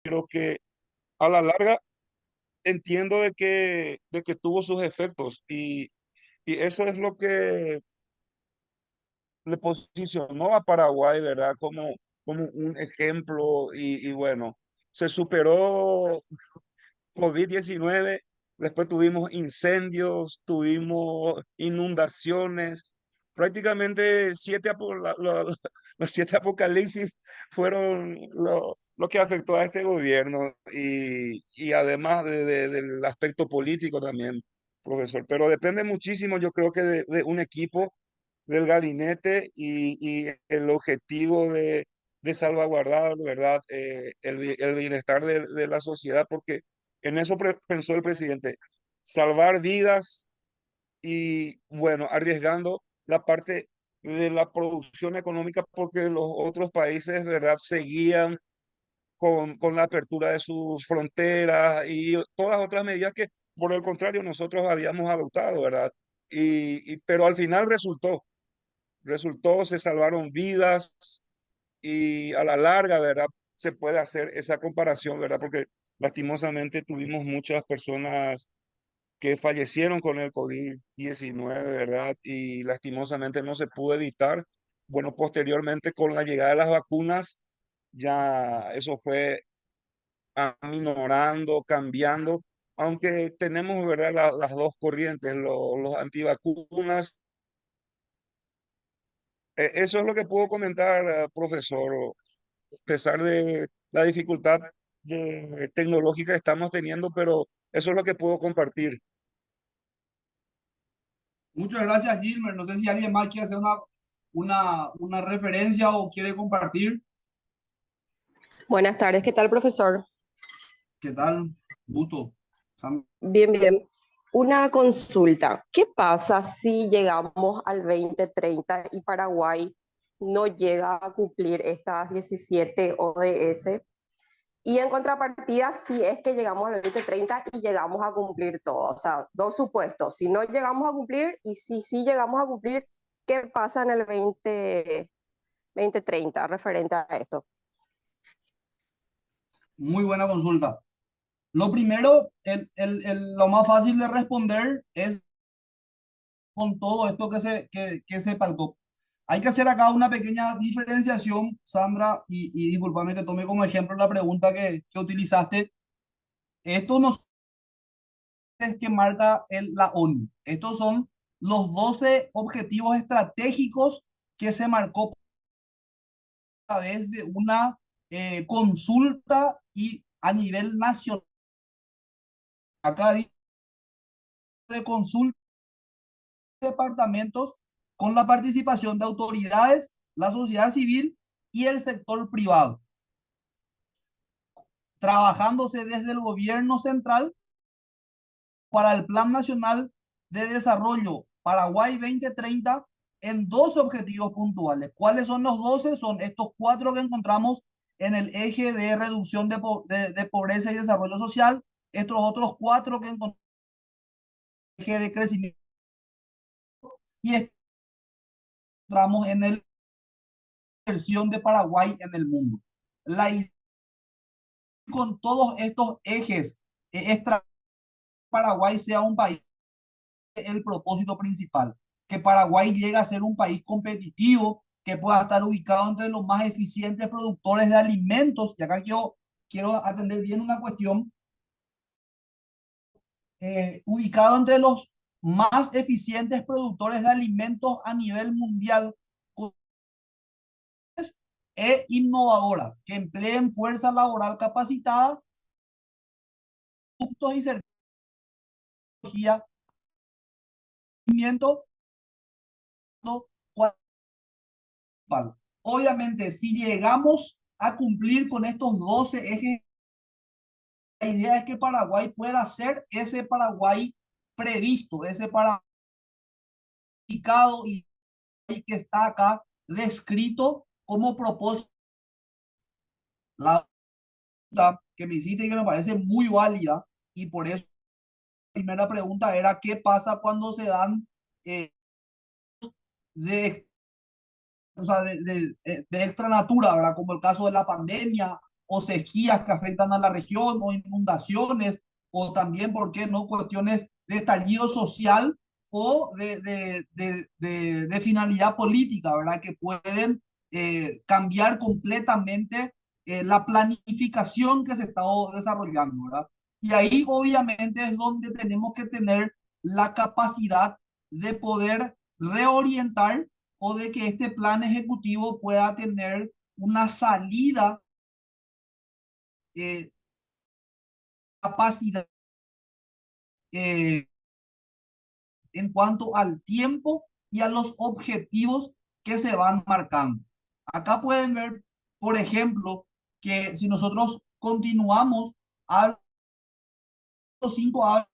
Creo que a la larga entiendo de que tuvo sus efectos y eso es lo que le posicionó a Paraguay, ¿verdad? Como un ejemplo y bueno, se superó COVID-19, después tuvimos incendios, tuvimos inundaciones, prácticamente los 7 apocalipsis fueron lo que afectó a este gobierno y además del aspecto político también, profesor. Pero depende muchísimo, yo creo que de un equipo del gabinete y el objetivo de salvaguardar, ¿verdad? El bienestar de la sociedad, porque en eso pensó el presidente, salvar vidas y, bueno, arriesgando la parte de la producción económica porque los otros países, ¿verdad?, seguían con la apertura de sus fronteras y todas otras medidas que, por el contrario, nosotros habíamos adoptado, ¿verdad? Pero al final resultó, se salvaron vidas y a la larga, ¿verdad? Se puede hacer esa comparación, ¿verdad? Porque lastimosamente tuvimos muchas personas que fallecieron con el COVID-19, ¿verdad? Y lastimosamente no se pudo evitar. Bueno, posteriormente con la llegada de las vacunas, ya eso fue aminorando, cambiando, aunque tenemos, ¿verdad? Las dos corrientes, los antivacunas. Eso es lo que puedo comentar, profesor, a pesar de la dificultad tecnológica que estamos teniendo, pero eso es lo que puedo compartir. Muchas gracias, Gilmer. No sé si alguien más quiere hacer una referencia o quiere compartir. Buenas tardes, ¿qué tal, profesor? ¿Qué tal? Gusto. Bien, bien. Una consulta. ¿Qué pasa si llegamos al 2030 y Paraguay no llega a cumplir estas 17 ODS? Y en contrapartida, si es que llegamos al 2030 y llegamos a cumplir todo. O sea, dos supuestos. Si no llegamos a cumplir y si sí llegamos a cumplir, ¿qué pasa en el 2030 referente a esto? Muy buena consulta. Lo primero, lo más fácil de responder es con todo esto que se pactó. Hay que hacer acá una pequeña diferenciación, Sandra, y discúlpame que tome como ejemplo la pregunta que utilizaste. Esto no es que marca la ONU. Estos son los 12 objetivos estratégicos que se marcó a través de una consulta y a nivel nacional. Acá de consulta de departamentos con la participación de autoridades, la sociedad civil y el sector privado, trabajándose desde el gobierno central para el Plan Nacional de Desarrollo Paraguay 2030 en 12 objetivos puntuales. ¿Cuáles son los 12? Son estos 4 que encontramos en el eje de reducción de pobreza y desarrollo social, estos otros 4 que encontramos en el eje de crecimiento y encontramos en el versión de Paraguay en el mundo. La idea con todos estos ejes es Paraguay sea un país, el propósito principal, que Paraguay llegue a ser un país competitivo, que pueda estar ubicado entre los más eficientes productores de alimentos. Y acá yo quiero atender bien una cuestión, ubicado entre los más eficientes productores de alimentos a nivel mundial e innovadoras, que empleen fuerza laboral capacitada, productos y servicios, obviamente, si llegamos a cumplir con estos 12 ejes, la idea es que Paraguay pueda ser ese Paraguay previsto, ese Paraguay y que está acá descrito como propósito. La pregunta que me hiciste y que me parece muy válida, y por eso la primera pregunta era, ¿qué pasa cuando se dan eh, de, o sea, de extra natura, ¿verdad? Como el caso de la pandemia o sequías que afectan a la región, o inundaciones, o también, ¿por qué no?, cuestiones de estallido social o de finalidad política, ¿verdad? Que pueden cambiar completamente la planificación que se está desarrollando, ¿verdad? Y ahí obviamente es donde tenemos que tener la capacidad de poder reorientar o de que este plan ejecutivo pueda tener una salida, eh, capacidad eh, en cuanto al tiempo y a los objetivos que se van marcando. Acá pueden ver, por ejemplo, que si nosotros continuamos a los 5 años,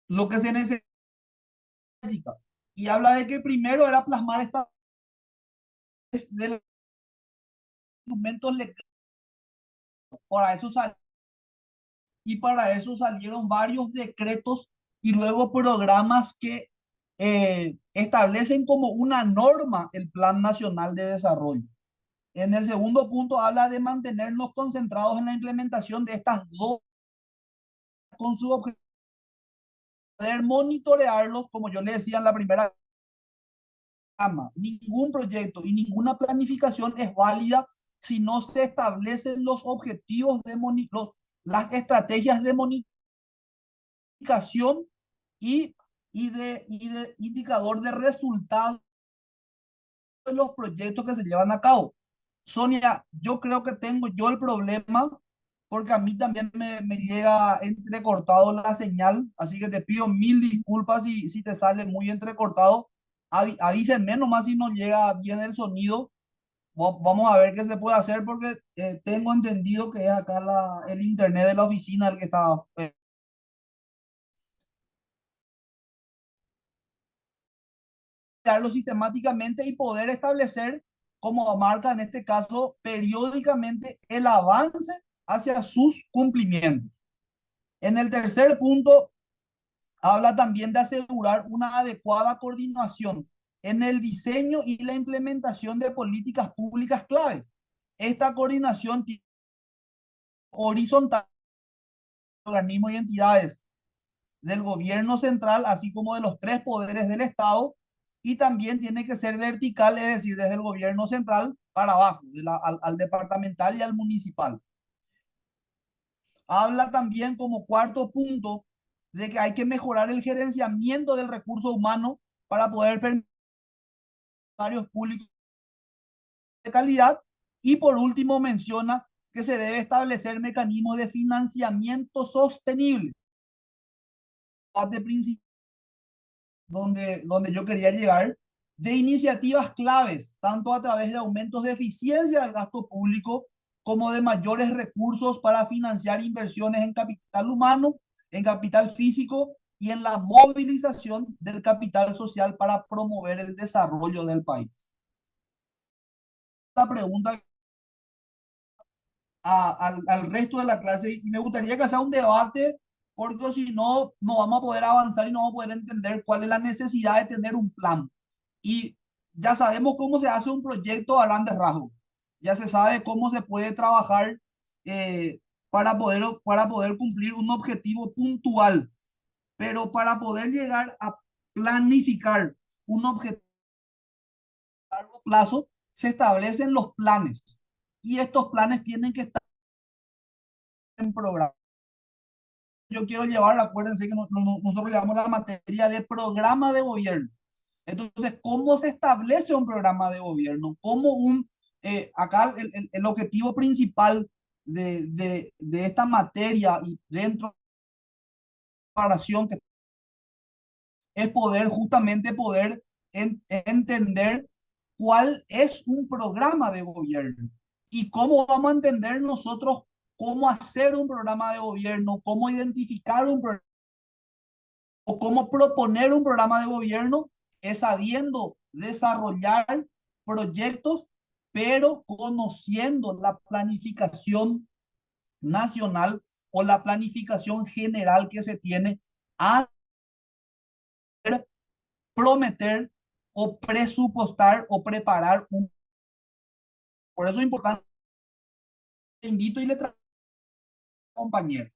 lo que se necesita, y habla de que primero era plasmar estas de los instrumentos legales, para eso y para eso salieron varios decretos y luego programas que establecen como una norma el Plan Nacional de Desarrollo. En el segundo punto habla de mantenernos concentrados en la implementación de estas dos con su objetivo de poder monitorearlos, como yo le decía en la primera cama. Ningún proyecto y ninguna planificación es válida si no se establecen los objetivos de las estrategias de monitorización y, y de indicador de resultados de los proyectos que se llevan a cabo. Sonia, yo creo que tengo yo el problema porque a mí también me llega entrecortado la señal, así que te pido mil disculpas si te sale muy entrecortado. Avísenme nomás si no llega bien el sonido. Vamos a ver qué se puede hacer porque tengo entendido que es acá el internet de la oficina el que está sistemáticamente y poder establecer, como marca en este caso, periódicamente el avance hacia sus cumplimientos. En el tercer punto, habla también de asegurar una adecuada coordinación en el diseño y la implementación de políticas públicas claves. Esta coordinación horizontal de organismos y entidades del gobierno central, así como de los tres poderes del Estado, y también tiene que ser vertical, es decir, desde el gobierno central para abajo, al departamental y al municipal. Habla también como cuarto punto de que hay que mejorar el gerenciamiento del recurso humano para poder permitir públicos de calidad. Y por último menciona que se debe establecer mecanismos de financiamiento sostenible. Parte principal donde yo quería llegar, de iniciativas claves, tanto a través de aumentos de eficiencia del gasto público como de mayores recursos para financiar inversiones en capital humano, en capital físico y en la movilización del capital social para promover el desarrollo del país. La pregunta al resto de la clase y me gustaría que sea un debate porque si no, no vamos a poder avanzar y no vamos a poder entender cuál es la necesidad de tener un plan. Y ya sabemos cómo se hace un proyecto a grandes rasgos. Ya se sabe cómo se puede trabajar para poder cumplir un objetivo puntual. Pero para poder llegar a planificar un objetivo a largo plazo, se establecen los planes. Y estos planes tienen que estar en programa. Yo quiero llevar, acuérdense que nosotros llevamos la materia de programa de gobierno. Entonces, ¿cómo se establece un programa de gobierno? Acá el objetivo principal de esta materia y dentro de la preparación que es poder justamente poder entender cuál es un programa de gobierno y cómo vamos a entender nosotros cómo hacer un programa de gobierno, cómo identificar un programa o cómo proponer un programa de gobierno es sabiendo desarrollar proyectos, pero conociendo la planificación nacional o la planificación general que se tiene a prometer o presupuestar o preparar un Por eso es importante, te invito y le traigo compañero.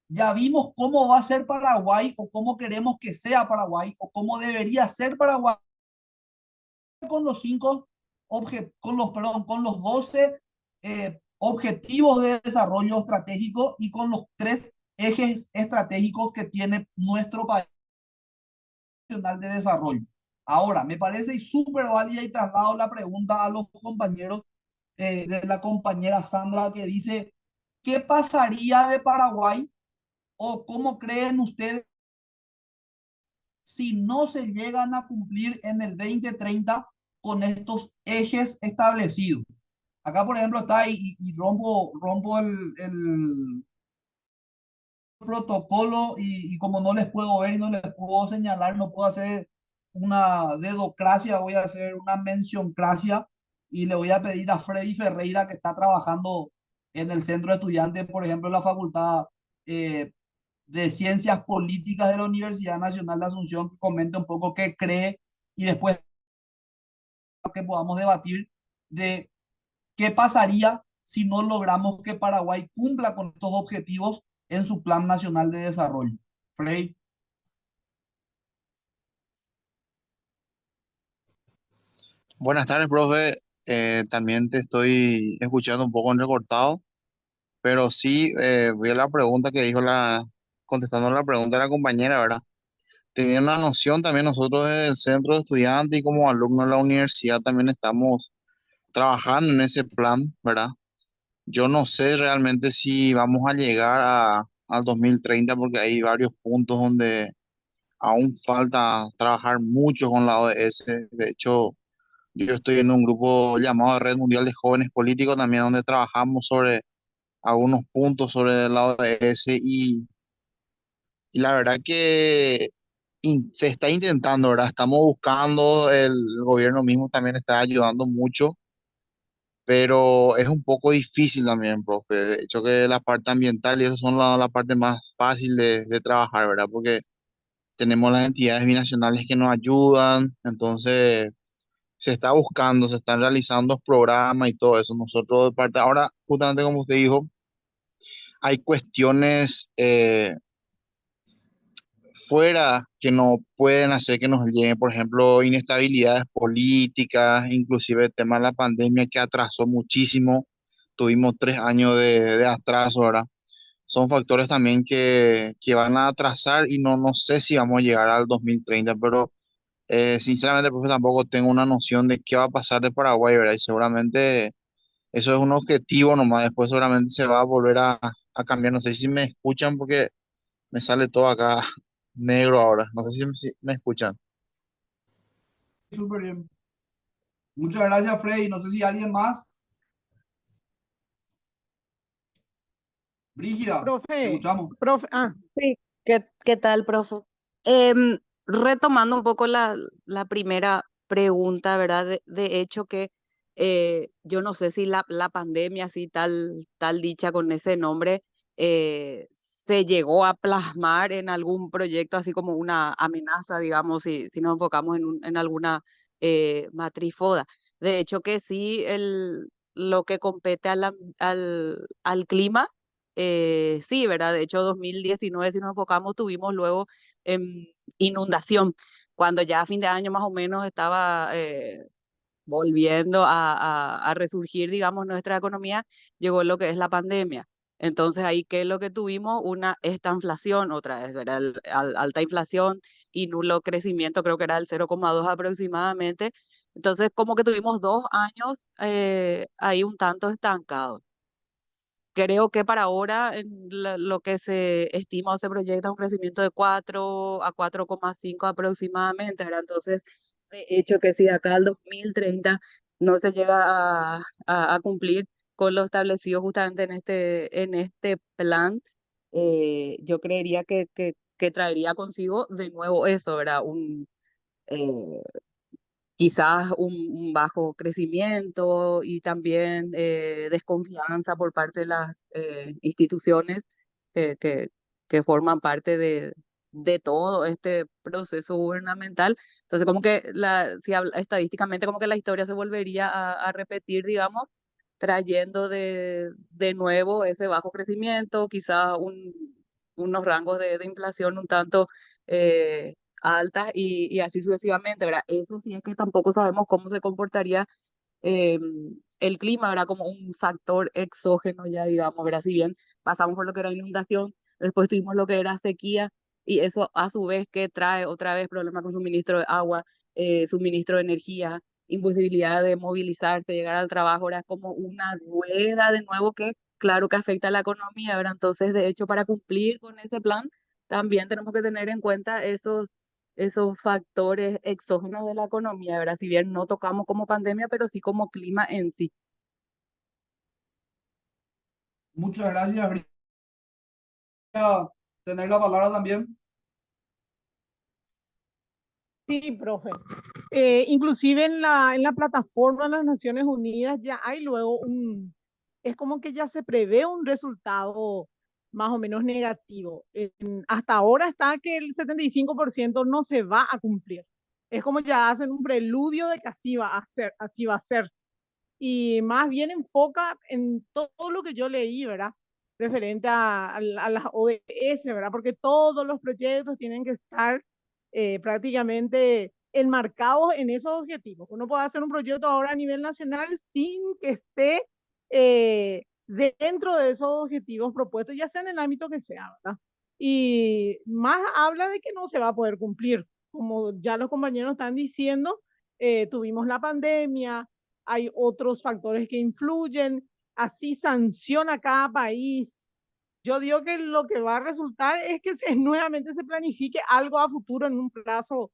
Ya vimos cómo va a ser Paraguay o cómo queremos que sea Paraguay o cómo debería ser Paraguay con los con los 12 objetivos de desarrollo estratégico y con los 3 ejes estratégicos que tiene nuestro país nacional de desarrollo. Ahora, me parece súper válida y traslado la pregunta a los compañeros de la compañera Sandra que dice, ¿qué pasaría de Paraguay o cómo creen ustedes si no se llegan a cumplir en el 2030 con estos ejes establecidos? Acá, por ejemplo, está y rompo el protocolo y como no les puedo ver y no les puedo señalar, no puedo hacer una dedocracia, voy a hacer una mencioncracia y le voy a pedir a Freddy Ferreira, que está trabajando en el centro de estudiantes, por ejemplo, en la Facultad eh, de Ciencias Políticas de la Universidad Nacional de Asunción, que comente un poco qué cree y después que podamos debatir de qué pasaría si no logramos que Paraguay cumpla con estos objetivos en su Plan Nacional de Desarrollo. Frey. Buenas tardes, profe. También te estoy escuchando un poco entrecortado, pero sí voy a la pregunta que dijo contestando la pregunta de la compañera, ¿verdad? Teniendo una noción también nosotros desde el centro de estudiantes y como alumnos de la universidad también estamos trabajando en ese plan, ¿verdad? Yo no sé realmente si vamos a llegar al 2030 porque hay varios puntos donde aún falta trabajar mucho con la ODS. De hecho, yo estoy en un grupo llamado Red Mundial de Jóvenes Políticos también donde trabajamos sobre algunos puntos sobre la ODS y la verdad que se está intentando, ¿verdad? Estamos buscando, el gobierno mismo también está ayudando mucho, pero es un poco difícil también, profe. De hecho que la parte ambiental y eso son la parte más fácil de trabajar, ¿verdad? Porque tenemos las entidades binacionales que nos ayudan, entonces se está buscando, se están realizando programas y todo eso. Nosotros de parte, ahora, justamente como usted dijo, hay cuestiones fuera que no pueden hacer que nos lleguen, por ejemplo, inestabilidades políticas, inclusive el tema de la pandemia que atrasó muchísimo. Tuvimos 3 años de atraso, ¿verdad? Son factores también que van a atrasar y no sé si vamos a llegar al 2030, pero sinceramente, profe, tampoco tengo una noción de qué va a pasar de Paraguay, ¿verdad? Y seguramente eso es un objetivo nomás, después seguramente se va a volver a cambiar. No sé si me escuchan porque me sale todo acá negro ahora. No sé si me escuchan. Súper bien. Muchas gracias, Freddy. No sé si alguien más. Brígida, te Profe, escuchamos. profe, Sí, ¿qué tal, profe? Retomando un poco la primera pregunta, ¿verdad? De hecho que yo no sé si la pandemia, así tal dicha con ese nombre, se llegó a plasmar en algún proyecto, así como una amenaza, digamos, si nos enfocamos en alguna matriz FODA. De hecho que sí, lo que compete al clima sí, ¿verdad? De hecho, 2019, si nos enfocamos, tuvimos luego inundación, cuando ya a fin de año más o menos estaba volviendo a resurgir, digamos, nuestra economía, llegó lo que es la pandemia. Entonces ahí, ¿qué es lo que tuvimos? Una inflación otra vez, ¿verdad? Alta inflación y nulo crecimiento, creo que era el 0,2 aproximadamente. Entonces, como que tuvimos 2 años ahí un tanto estancados. Creo que para ahora lo que se estima o se proyecta es un crecimiento de 4 a 4,5 aproximadamente, ¿verdad? Entonces, de hecho que si de acá al 2030 no se llega a cumplir con lo establecido justamente en este plan, yo creería que traería consigo de nuevo eso, ¿verdad? Eh, Quizás un bajo crecimiento y también desconfianza por parte de las instituciones que, que, que forman parte de todo este proceso gubernamental. Entonces, como que si habla, estadísticamente, como que la historia se volvería a repetir, digamos, trayendo de nuevo ese bajo crecimiento, quizás unos rangos de inflación un tanto altas y así sucesivamente, ¿verdad? Eso sí es que tampoco sabemos cómo se comportaría eh, el clima, ¿verdad? Como un factor exógeno ya, digamos, ¿verdad? Si bien pasamos por lo que era inundación, después tuvimos lo que era sequía y eso a su vez que trae otra vez problemas con suministro de agua, suministro de energía, imposibilidad de movilizarse, llegar al trabajo, era como una rueda de nuevo que claro que afecta a la economía, ¿verdad? Entonces, de hecho, para cumplir con ese plan, también tenemos que tener en cuenta esos factores exógenos de la economía, ¿verdad? Si bien no tocamos como pandemia, pero sí como clima en sí. Muchas gracias, Brenda. Tener la palabra también. Sí, profe. Inclusive en la plataforma de las Naciones Unidas ya hay luego es como que ya se prevé un resultado más o menos negativo. Hasta ahora está que el 75% no se va a cumplir. Es como ya hacen un preludio de que así va a ser, así va a ser. Y más bien enfoca en todo lo que yo leí, ¿verdad? Referente a las ODS, ¿verdad? Porque todos los proyectos tienen que estar prácticamente enmarcados en esos objetivos. Uno puede hacer un proyecto ahora a nivel nacional sin que esté dentro de esos objetivos propuestos, ya sea en el ámbito que sea, ¿verdad? Y más habla de que no se va a poder cumplir. Como ya los compañeros están diciendo, tuvimos la pandemia, hay otros factores que influyen, así sanciona cada país. Yo digo que lo que va a resultar es que nuevamente se planifique algo a futuro en un plazo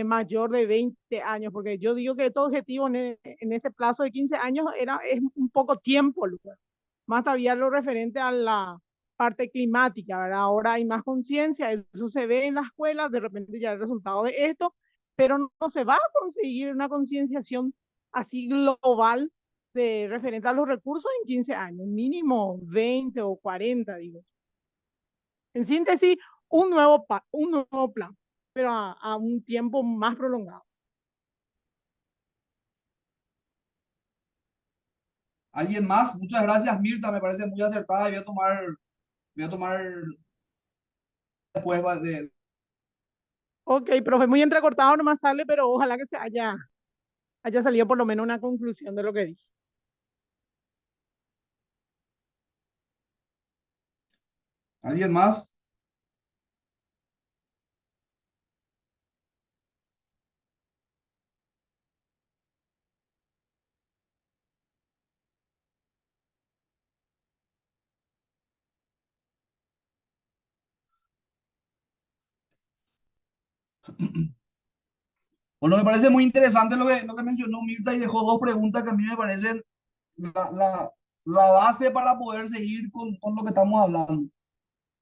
mayor de 20 años, porque yo digo que estos objetivos en este plazo de 15 años es un poco tiempo, Lucas. Más todavía lo referente a la parte climática, ¿verdad? Ahora hay más conciencia, eso se ve en las escuelas, de repente ya el resultado de esto, pero no se va a conseguir una concienciación así global de referente a los recursos en 15 años, mínimo 20 o 40, digo. En síntesis, un nuevo plan, pero a un tiempo más prolongado. ¿Alguien más? Muchas gracias, Mirta. Me parece muy acertada y voy a tomar después de... Ok, profe, muy entrecortado nomás sale, pero ojalá que haya salido por lo menos una conclusión de lo que dije. ¿Alguien más? Bueno, me parece muy interesante lo que mencionó Mirta y dejó dos preguntas que a mí me parecen la, la, la base para poder seguir con lo que estamos hablando.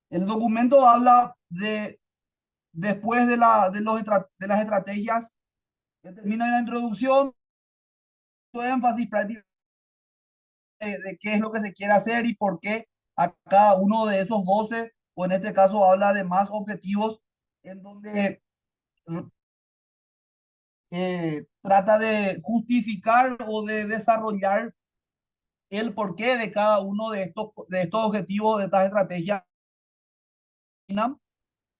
El documento habla de, después de las estrategias, que termina en la introducción, énfasis práctico de qué es lo que se quiere hacer y por qué a cada uno de esos 12 o en este caso habla de más objetivos, en donde trata de justificar o de desarrollar el porqué de cada uno de estos objetivos, de estas estrategias.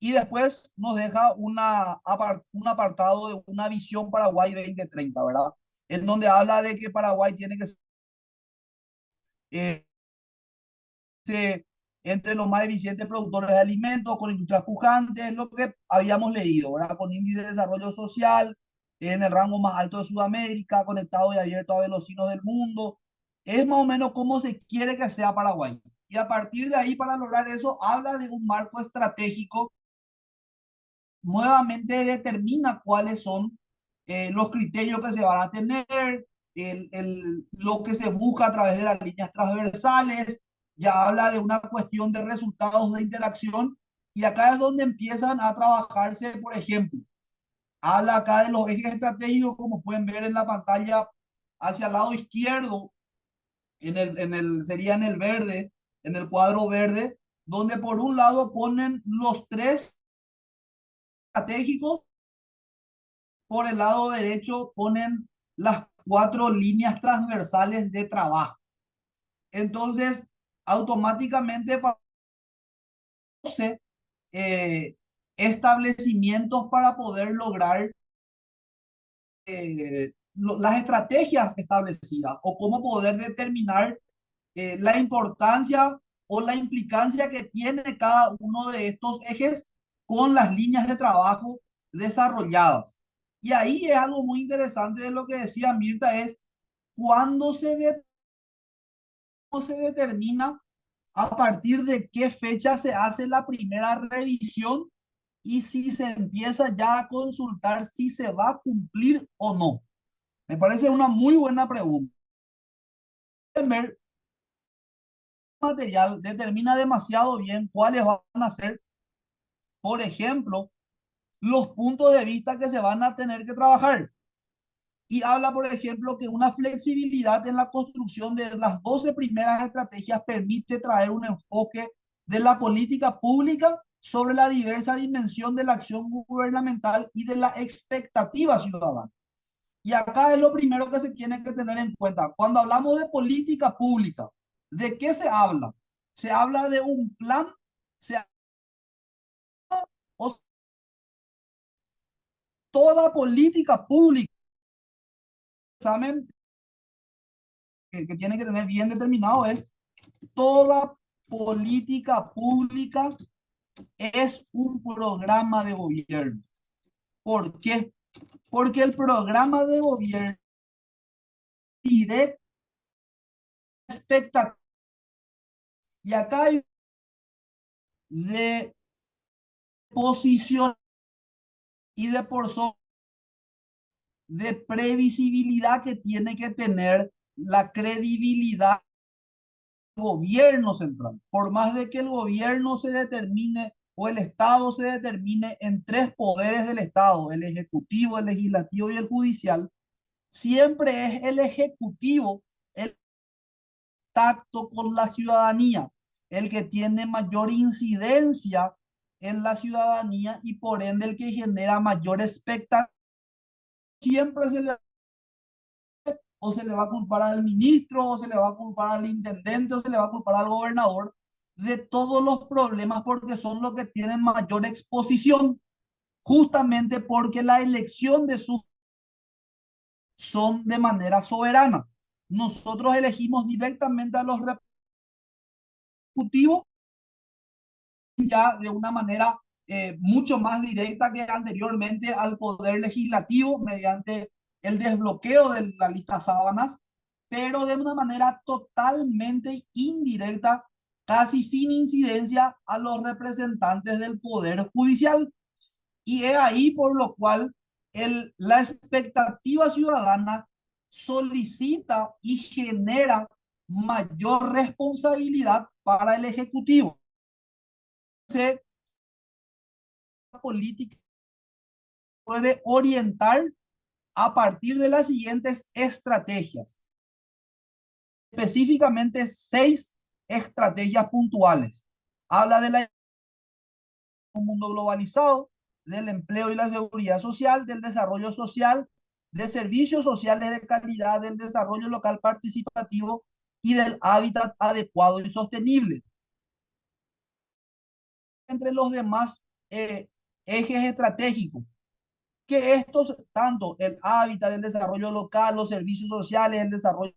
Y después nos deja un apartado de una visión Paraguay 2030, ¿verdad? En donde habla de que Paraguay tiene que eh, ser entre los más eficientes productores de alimentos, con industrias pujantes, lo que habíamos leído, ¿verdad? Con índice de desarrollo social en el rango más alto de Sudamérica, conectado y abierto a vecinos del mundo. Es más o menos como se quiere que sea Paraguay. Y a partir de ahí, para lograr eso, habla de un marco estratégico, nuevamente determina cuáles son los criterios que se van a tener, lo que se busca a través de las líneas transversales, ya habla de una cuestión de resultados de interacción y acá es donde empiezan a trabajarse, por ejemplo, habla acá de los ejes estratégicos, como pueden ver en la pantalla hacia el lado izquierdo, sería en el verde, en el cuadro verde, donde por un lado ponen los tres estratégicos. Por el lado derecho ponen las cuatro líneas transversales de trabajo. Entonces, automáticamente eh, establecimientos para poder lograr las estrategias establecidas o cómo poder determinar la importancia o la implicancia que tiene cada uno de estos ejes con las líneas de trabajo desarrolladas. Y ahí es algo muy interesante de lo que decía Mirta, es cuándo se determina a partir de qué fecha se hace la primera revisión y si se empieza ya a consultar si se va a cumplir o no. Me parece una muy buena pregunta. El material determina demasiado bien cuáles van a ser, por ejemplo, los puntos de vista que se van a tener que trabajar. Y habla, por ejemplo, que una flexibilidad en la construcción de las 12 primeras estrategias permite traer un enfoque de la política pública sobre la diversa dimensión de la acción gubernamental y de la expectativa ciudadana. Y acá es lo primero que se tiene que tener en cuenta. Cuando hablamos de política pública, ¿de qué se habla? ¿Se habla de un plan? ¿Se habla o toda política pública? Examen que tiene que tener bien determinado es toda política pública es un programa de gobierno. ¿Por qué? Porque el programa de gobierno directa expectativa. Y acá hay de posición y de por sobre de previsibilidad que tiene que tener la credibilidad del gobierno central. Por más de que el gobierno se determine o el Estado se determine en tres poderes del Estado, el ejecutivo, el legislativo y el judicial, siempre es el ejecutivo el tacto con la ciudadanía, el que tiene mayor incidencia en la ciudadanía y por ende el que genera mayor expectativa. Siempre se le va a culpar al ministro, o se le va a culpar al intendente, o se le va a culpar al gobernador de todos los problemas porque son los que tienen mayor exposición, justamente porque la elección de sus son de manera soberana. Nosotros elegimos directamente a los ejecutivos ya de una manera mucho más directa que anteriormente al poder legislativo mediante el desbloqueo de la lista sábanas, pero de una manera totalmente indirecta, casi sin incidencia a los representantes del poder judicial. Y es ahí por lo cual la expectativa ciudadana solicita y genera mayor responsabilidad para el Ejecutivo. La política puede orientar a partir de las siguientes estrategias. Específicamente 6 estrategias puntuales. Habla de un mundo globalizado, del empleo y la seguridad social, del desarrollo social, de servicios sociales de calidad, del desarrollo local participativo y del hábitat adecuado y sostenible. Entre los demás ejes estratégicos, que estos, tanto el hábitat, el desarrollo local, los servicios sociales, el desarrollo,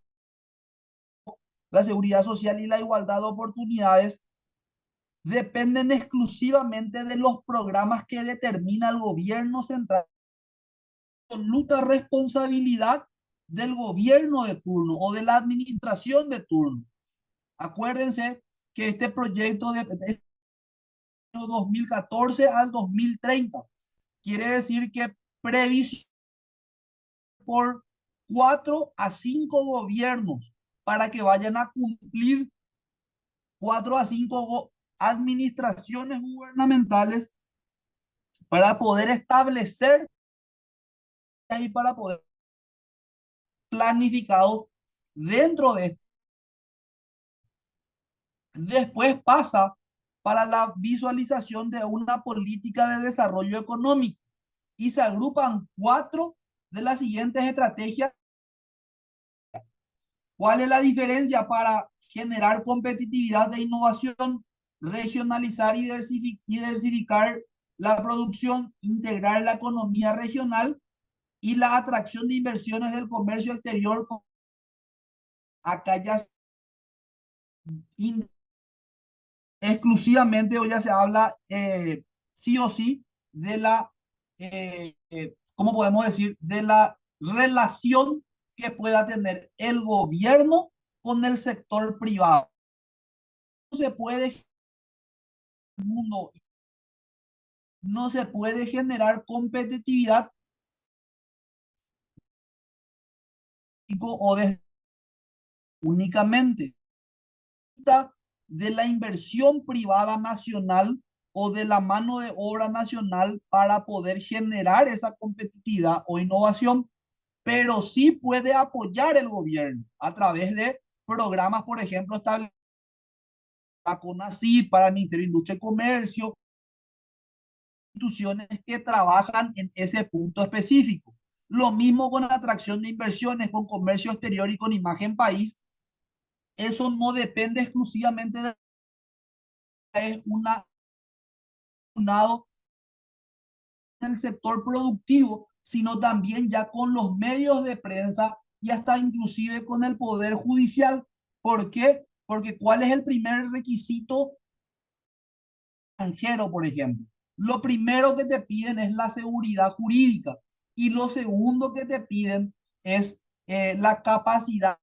la seguridad social y la igualdad de oportunidades, dependen exclusivamente de los programas que determina el gobierno central. Absoluta responsabilidad del gobierno de turno o de la administración de turno. Acuérdense que este proyecto de 2014 al 2030 quiere decir que previsión por 4 a 5 gobiernos para que vayan a cumplir 4 a 5 administraciones gubernamentales para poder establecer y para poder planificados dentro de esto. Después pasa para la visualización de una política de desarrollo económico y se agrupan 4 de las siguientes estrategias. ¿Cuál es la diferencia para generar competitividad e innovación? Regionalizar y diversificar la producción, integrar la economía regional y la atracción de inversiones del comercio exterior. Acá ya exclusivamente hoy ya se habla sí o sí de la, ¿cómo podemos decir? De la relación que pueda tener el gobierno con el sector privado. No se puede, mundo, no se puede generar competitividad o desde únicamente de la inversión privada nacional o de la mano de obra nacional para poder generar esa competitividad o innovación, pero sí puede apoyar el gobierno a través de programas, por ejemplo, establecidos la CONACYT para el Ministerio de Industria y Comercio, instituciones que trabajan en ese punto específico. Lo mismo con la atracción de inversiones, con comercio exterior y con imagen país. Eso no depende exclusivamente de es una unado en el sector productivo, sino también ya con los medios de prensa y hasta inclusive con el Poder Judicial. ¿Por qué? Porque ¿cuál es el primer requisito extranjero, por ejemplo? Lo primero que te piden es la seguridad jurídica y lo segundo que te piden es la capacidad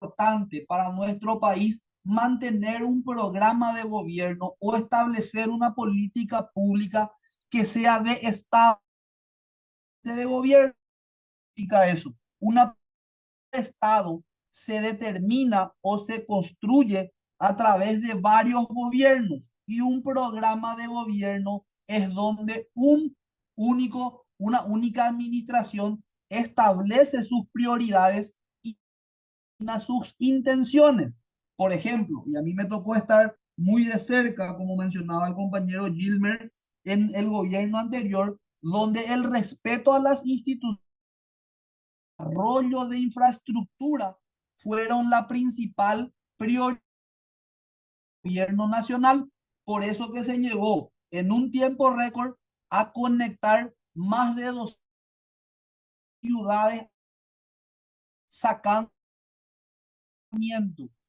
importante para nuestro país mantener un programa de gobierno o establecer una política pública que sea de Estado, de gobierno. Significa eso. Una Estado se determina o se construye a través de varios gobiernos y un programa de gobierno es donde una única administración establece sus prioridades y sus intenciones. Por ejemplo, y a mí me tocó estar muy de cerca, como mencionaba el compañero Gilmer, en el gobierno anterior, donde el respeto a las instituciones, desarrollo de infraestructura fueron la principal prioridad del gobierno nacional. Por eso que se llegó en un tiempo récord a conectar más de 2 ciudades, sacando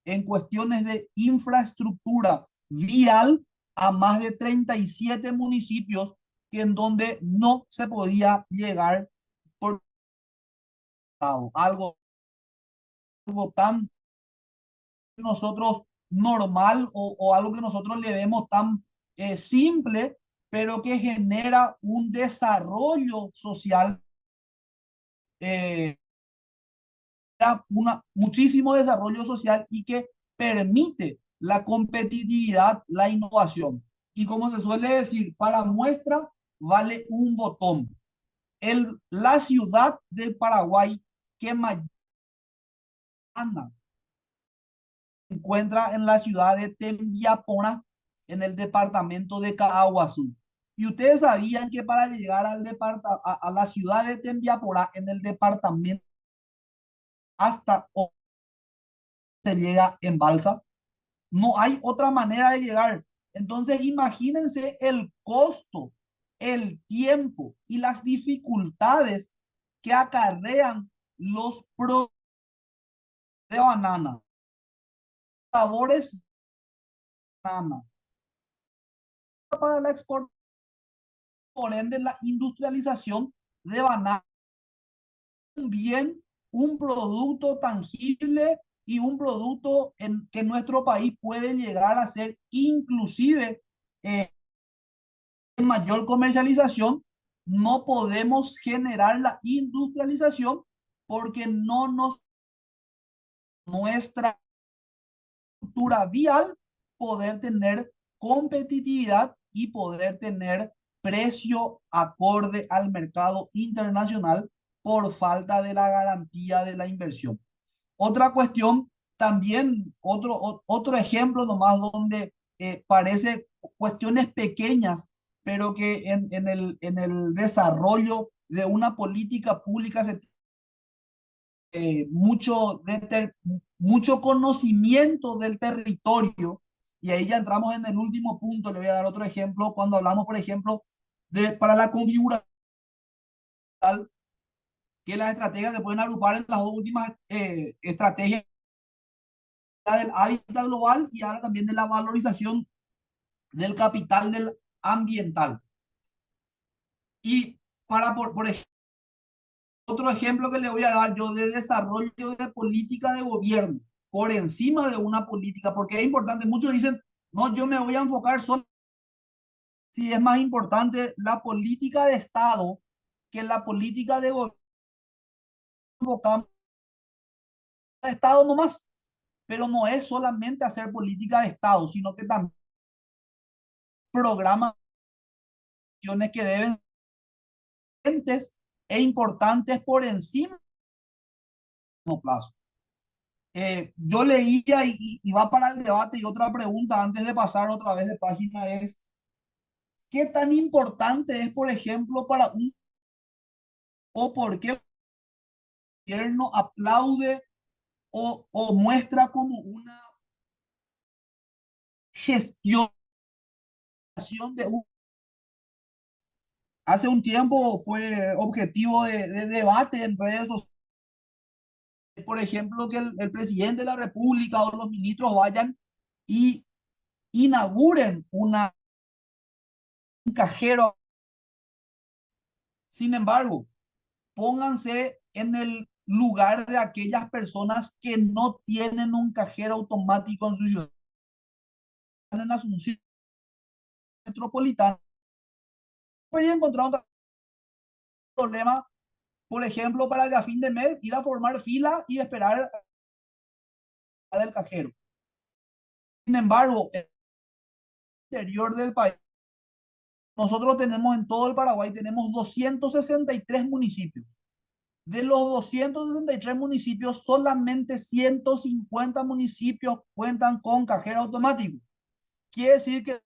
en cuestiones de infraestructura vial a más de 37 municipios que en donde no se podía llegar por algo tan nosotros normal o algo que nosotros le vemos tan simple, pero que genera un desarrollo social, eh, muchísimo desarrollo social y que permite la competitividad, la innovación. Y como se suele decir, para muestra vale un botón. La ciudad del Paraguay que mañana se encuentra en la ciudad de Tembiapora, en el departamento de Caaguazú. Y ustedes sabían que para llegar a la ciudad de Tembiapora, en el departamento, hasta se llega en balsa. No hay otra manera de llegar. Entonces, imagínense el costo, el tiempo y las dificultades que acarrean los productores de banana, sabores de banana para la exportación, por ende la industrialización de banana, también un producto tangible y un producto que nuestro país puede llegar a ser inclusive mayor comercialización. No podemos generar la industrialización porque no nos nuestra estructura vial poder tener competitividad y poder tener precio acorde al mercado internacional por falta de la garantía de la inversión. Otra cuestión, también otro ejemplo nomás donde parece cuestiones pequeñas, pero que en el desarrollo de una política pública se mucho conocimiento del territorio. Y ahí ya entramos en el último punto. Le voy a dar otro ejemplo. Cuando hablamos, por ejemplo, para la configuración, que las estrategias se pueden agrupar en las dos últimas estrategias, la del hábitat global y ahora también de la valorización del capital del ambiental. Y por ejemplo, otro ejemplo que le voy a dar yo de desarrollo de política de gobierno por encima de una política, porque es importante, muchos dicen, no, yo me voy a enfocar solo si es más importante la política de Estado que la política de gobierno, enfocamos de Estado nomás, pero no es solamente hacer política de Estado, sino que también programas que deben ser e importantes por encima de plazo. Yo leía y va para el debate y otra pregunta antes de pasar otra vez de página es, ¿qué tan importante es, por ejemplo, para un o por qué el gobierno aplaude o muestra como una gestión de un... Hace un tiempo fue objetivo de debate en redes sociales, por ejemplo, que el presidente de la República o los ministros vayan y inauguren un cajero. Sin embargo, pónganse en el lugar de aquellas personas que no tienen un cajero automático en su ciudad. En Asunción Metropolitana, podría encontrar un problema, por ejemplo, para que a fin de mes ir a formar fila y esperar al cajero. Sin embargo, en el interior del país, nosotros tenemos en todo el Paraguay, tenemos 263 municipios. De los 263 municipios, solamente 150 municipios cuentan con cajero automático. Quiere decir que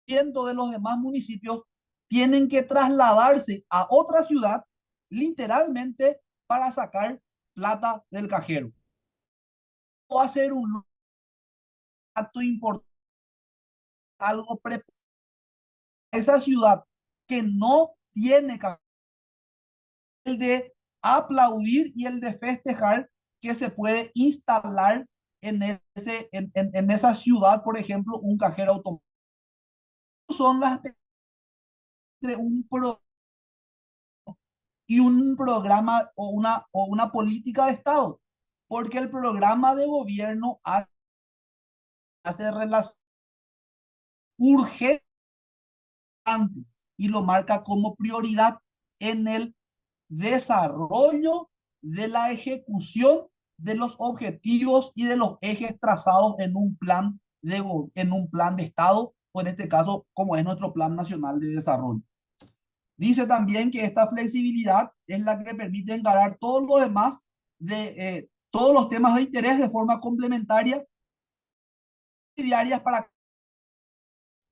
cientos de los demás municipios tienen que trasladarse a otra ciudad, literalmente, para sacar plata del cajero. O hacer un acto importante, algo pre esa ciudad que no tiene cajero, el de aplaudir y el de festejar que se puede instalar en esa ciudad, por ejemplo, un cajero automático. Son las de un pro y un programa o una política de Estado, porque el programa de gobierno hace relación urgente y lo marca como prioridad en el desarrollo de la ejecución de los objetivos y de los ejes trazados en un plan de Estado, o en este caso, como es nuestro Plan Nacional de Desarrollo. Dice también que esta flexibilidad es la que permite encarar todos los demás todos los temas de interés de forma complementaria y diarias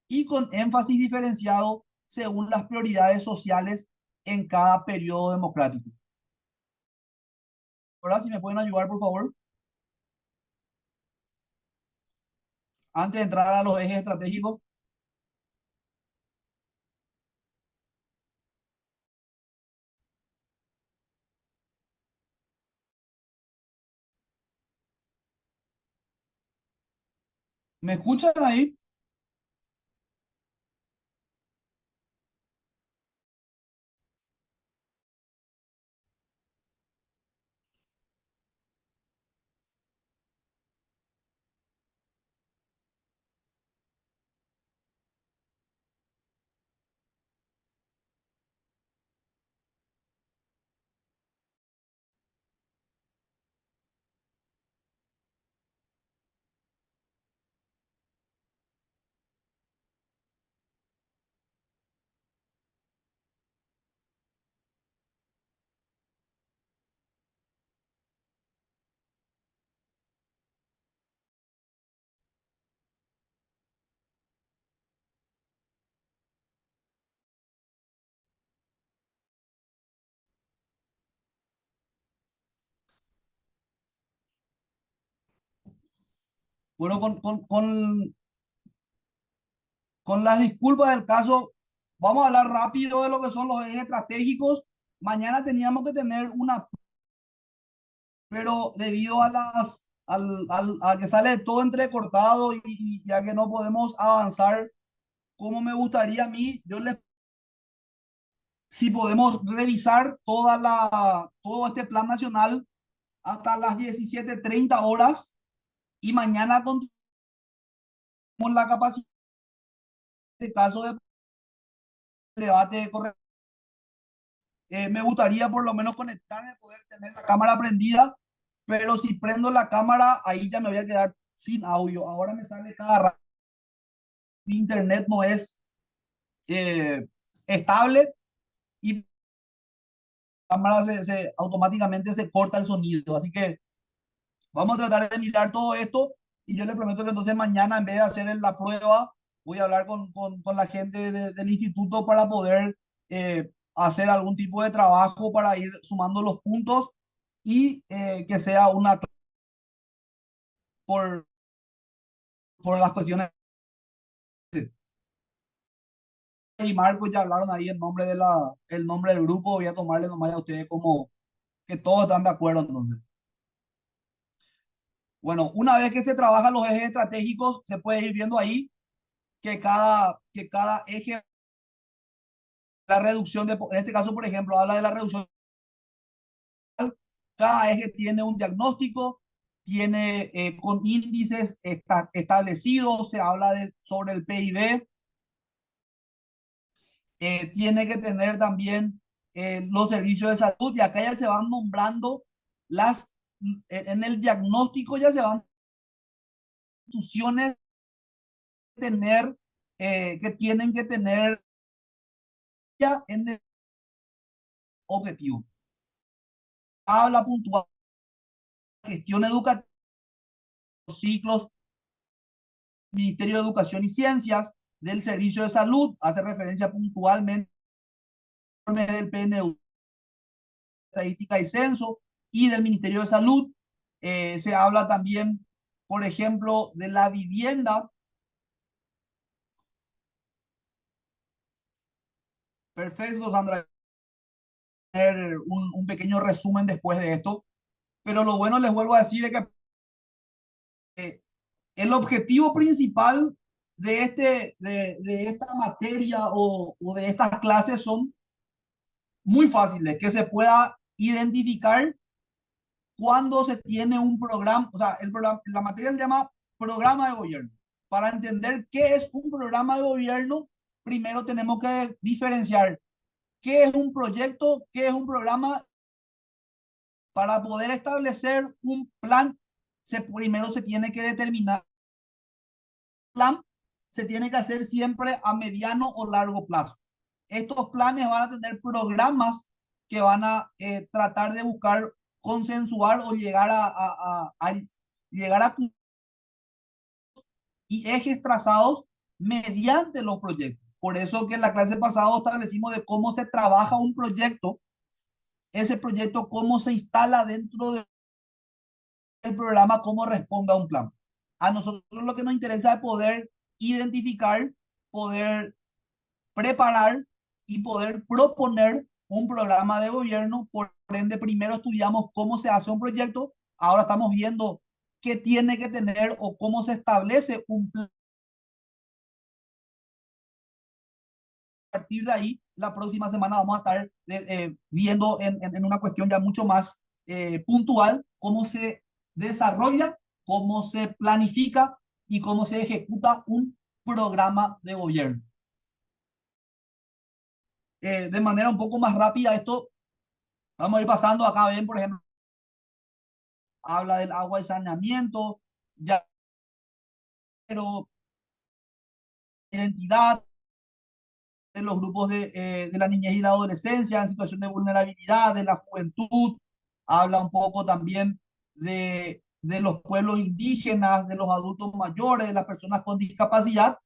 y con énfasis diferenciado según las prioridades sociales en cada periodo democrático. Ahora, si me pueden ayudar, por favor, antes de entrar a los ejes estratégicos. ¿Me escuchan ahí? Bueno, con las disculpas del caso, vamos a hablar rápido de lo que son los ejes estratégicos. Mañana teníamos que tener una, pero debido a a que sale todo entrecortado y a que no podemos avanzar como me gustaría a mí, si podemos revisar todo este plan nacional hasta las 17:30 y mañana con la capacidad de caso de debate correcto. Me gustaría por lo menos conectarme, poder tener la cámara prendida, pero si prendo la cámara, ahí ya me voy a quedar sin audio. Ahora me sale cada rato. Mi internet no es eh, estable y la cámara automáticamente se corta el sonido. Así que vamos a tratar de mirar todo esto y yo le prometo que entonces mañana en vez de hacer la prueba, voy a hablar con la gente del instituto para poder hacer algún tipo de trabajo para ir sumando los puntos y que sea una por, por las cuestiones. Y Marco ya hablaron ahí el nombre del grupo, voy a tomarle nomás a ustedes como que todos están de acuerdo entonces. Bueno, una vez que se trabajan los ejes estratégicos, se puede ir viendo ahí que cada eje, la reducción en este caso, por ejemplo, habla de la reducción. Cada eje tiene un diagnóstico, tiene con índices establecidos, se habla sobre el PIB, tiene que tener también los servicios de salud y acá ya se van nombrando en el diagnóstico ya se van instituciones que tienen que tener ya en el objetivo. Habla puntual, gestión educativa, ciclos, Ministerio de Educación y Ciencias, del Servicio de Salud, hace referencia puntualmente del PNU, Estadística y Censo, y del Ministerio de Salud. Se habla también, por ejemplo, de la vivienda. Perfecto, Sandra. Un pequeño resumen después de esto. Pero lo bueno, les vuelvo a decir, es que el objetivo principal de esta materia o de estas clases son muy fáciles, que se pueda identificar cuando se tiene un programa, o sea, la materia se llama programa de gobierno. Para entender qué es un programa de gobierno, primero tenemos que diferenciar qué es un proyecto, qué es un programa. Para poder establecer un plan, primero se tiene que determinar plan, se tiene que hacer siempre a mediano o largo plazo. Estos planes van a tener programas que van a tratar de buscar consensuar o llegar a llegar a y ejes trazados mediante los proyectos. Por eso que en la clase pasada establecimos de cómo se trabaja un proyecto, ese proyecto cómo se instala dentro del programa, cómo responde a un plan. A nosotros lo que nos interesa es poder identificar, poder preparar y poder proponer un programa de gobierno. Por ende, primero estudiamos cómo se hace un proyecto, ahora estamos viendo qué tiene que tener o cómo se establece un plan. A partir de ahí, la próxima semana vamos a estar viendo en una cuestión ya mucho más puntual cómo se desarrolla, cómo se planifica y cómo se ejecuta un programa de gobierno. De manera un poco más rápida, esto vamos a ir pasando acá, ven, por ejemplo, habla del agua y saneamiento, ya, pero identidad de los grupos de la niñez y la adolescencia en situación de vulnerabilidad, de la juventud, habla un poco también de los pueblos indígenas, de los adultos mayores, de las personas con discapacidad.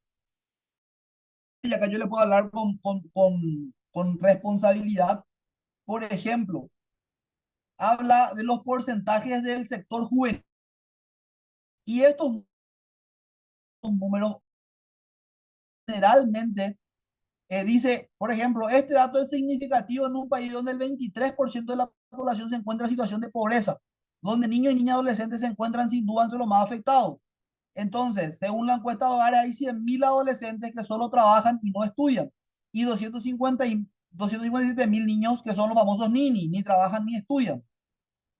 Y acá yo le puedo hablar con responsabilidad. Por ejemplo, habla de los porcentajes del sector juvenil. Y estos números generalmente dice, por ejemplo, este dato es significativo en un país donde el 23% de la población se encuentra en situación de pobreza, donde niños y niñas adolescentes se encuentran sin duda entre los más afectados. Entonces, según la encuesta de hogares, hay 100.000 adolescentes que solo trabajan y no estudian, y 257.000 niños que son los famosos ninis, ni trabajan ni estudian.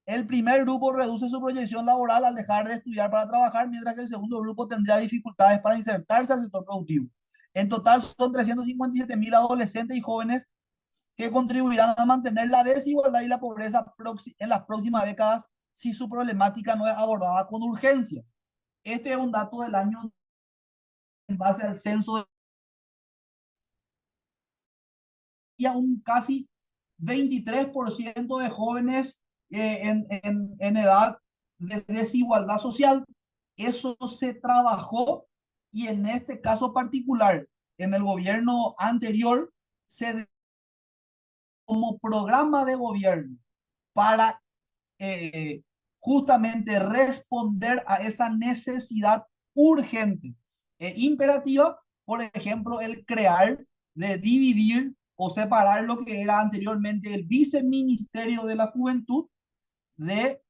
El primer grupo reduce su proyección laboral al dejar de estudiar para trabajar, mientras que el segundo grupo tendría dificultades para insertarse al sector productivo. En total son 357.000 adolescentes y jóvenes que contribuirán a mantener la desigualdad y la pobreza en las próximas décadas si su problemática no es abordada con urgencia. Este es un dato del año en base al censo y a un casi 23% de jóvenes en edad de desigualdad social. Eso se trabajó y en este caso particular, en el gobierno anterior, se como programa de gobierno para eh, justamente responder a esa necesidad urgente e imperativa, por ejemplo, el crear, de dividir o separar lo que era anteriormente el Viceministerio de la Juventud de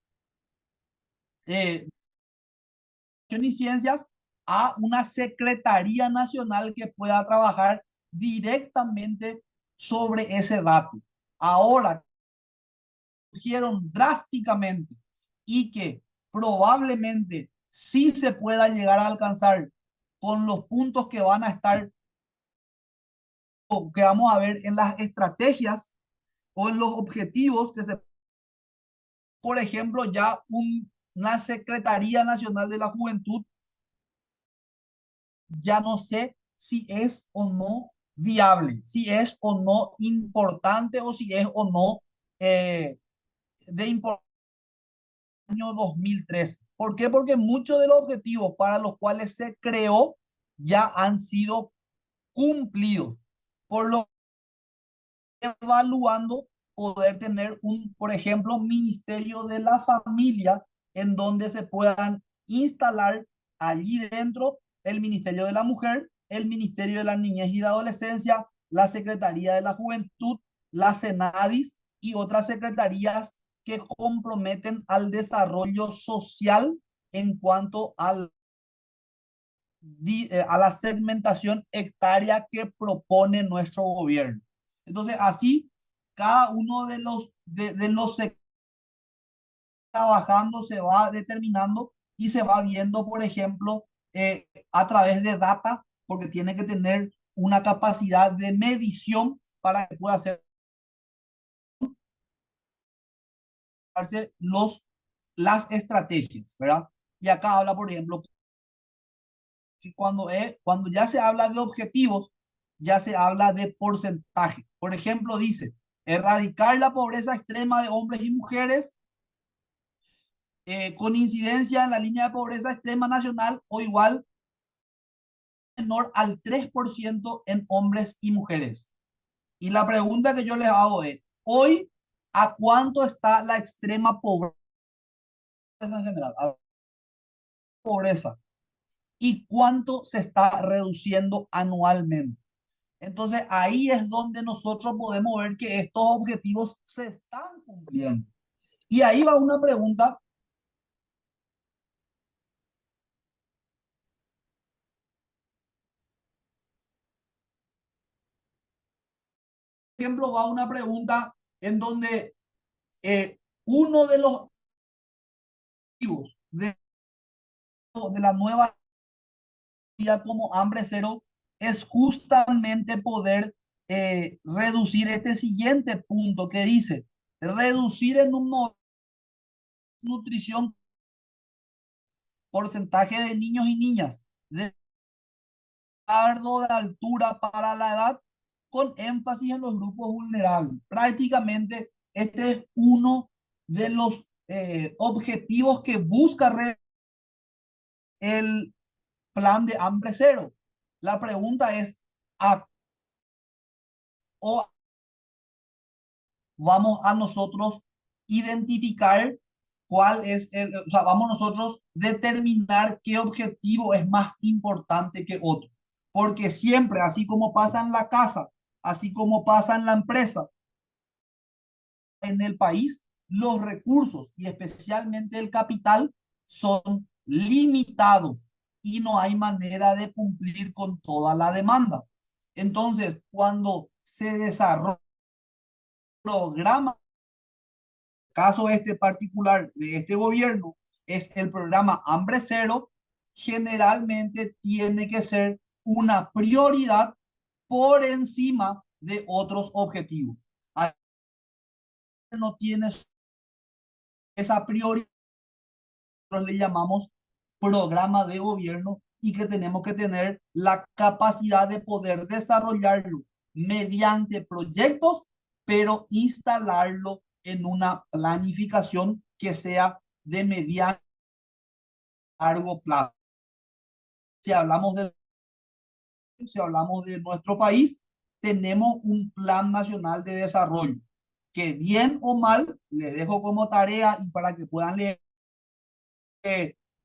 y Ciencias a una Secretaría Nacional que pueda trabajar directamente sobre ese dato. Ahora, surgieron drásticamente y que probablemente sí se pueda llegar a alcanzar con los puntos que van a estar o que vamos a ver en las estrategias o en los objetivos que se, por ejemplo, ya una Secretaría Nacional de la Juventud, ya no sé si es o no viable, si es o no importante o si es o no de importancia año 2013. ¿Por qué? Porque muchos de los objetivos para los cuales se creó ya han sido cumplidos. Por lo que evaluando poder tener por ejemplo, Ministerio de la Familia en donde se puedan instalar allí dentro el Ministerio de la Mujer, el Ministerio de la Niñez y la Adolescencia, la Secretaría de la Juventud, la Senadis y otras secretarías que comprometen al desarrollo social en cuanto a la segmentación hectárea que propone nuestro gobierno. Entonces, así, cada uno de los sectores trabajando se va determinando y se va viendo, por ejemplo, a través de data, porque tiene que tener una capacidad de medición para que pueda hacer las estrategias, ¿verdad? Y acá habla, por ejemplo, que cuando ya se habla de objetivos, ya se habla de porcentaje. Por ejemplo, dice, erradicar la pobreza extrema de hombres y mujeres con incidencia en la línea de pobreza extrema nacional o igual menor al 3% en hombres y mujeres. Y la pregunta que yo les hago es, hoy, ¿a cuánto está la extrema pobreza en general? A pobreza. ¿Y cuánto se está reduciendo anualmente? Entonces ahí es donde nosotros podemos ver que estos objetivos se están cumpliendo. Y ahí va una pregunta. Por ejemplo, va una pregunta en donde uno de los objetivos de la nueva como hambre cero es justamente poder reducir este siguiente punto que dice, reducir en un nutrición porcentaje de niños y niñas de de altura para la edad con énfasis en los grupos vulnerables. Prácticamente este es uno de los objetivos que busca el plan de hambre cero. La pregunta es, ¿a o vamos a nosotros identificar cuál es o sea, vamos nosotros determinar qué objetivo es más importante que otro. Porque siempre, así como pasa en la casa, así como pasa en la empresa, en el país, los recursos y especialmente el capital son limitados y no hay manera de cumplir con toda la demanda. Entonces, cuando se desarrolla un programa, caso este particular de este gobierno, es el programa Hambre Cero, generalmente tiene que ser una prioridad por encima de otros objetivos. No tiene esa prioridad, nosotros le llamamos programa de gobierno y que tenemos que tener la capacidad de poder desarrollarlo mediante proyectos, pero instalarlo en una planificación que sea de mediano a largo plazo. Si hablamos si hablamos de nuestro país, tenemos un plan nacional de desarrollo que bien o mal les dejo como tarea y para que puedan leer,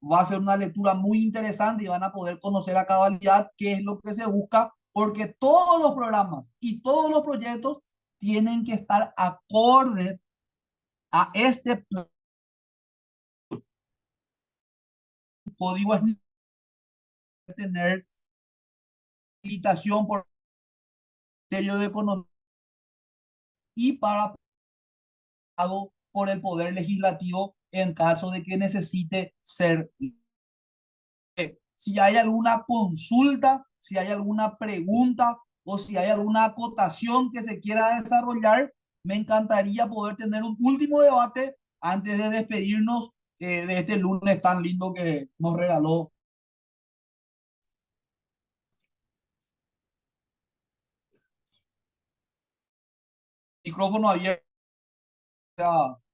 va a ser una lectura muy interesante y van a poder conocer a cabalidad qué es lo que se busca, porque todos los programas y todos los proyectos tienen que estar acorde a este plan. Código es tener habilitación por el Ministerio de Economía y para por el Poder Legislativo en caso de que necesite ser. Si hay alguna consulta, si hay alguna pregunta o si hay alguna acotación que se quiera desarrollar, me encantaría poder tener un último debate antes de despedirnos de este lunes tan lindo que nos regaló. Micrófono abierto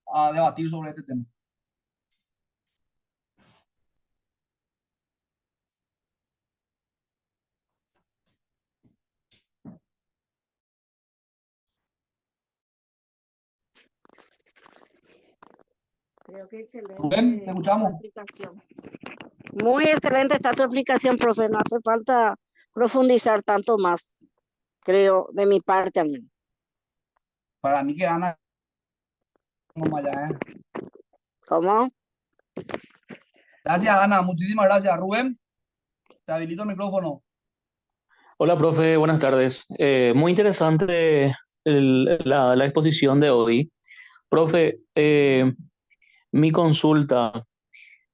a debatir sobre este tema. Creo que Rubén, te excelente está tu escuchamos. explicación. Muy excelente está tu explicación, profe. No hace falta profundizar tanto más, creo, de mi parte a mí. Para mí que gana como allá, ¿Cómo? Gracias, Ana. Muchísimas gracias. Rubén, te habilito el micrófono. Hola, profe, buenas tardes. Muy interesante la exposición de hoy. Profe, mi consulta,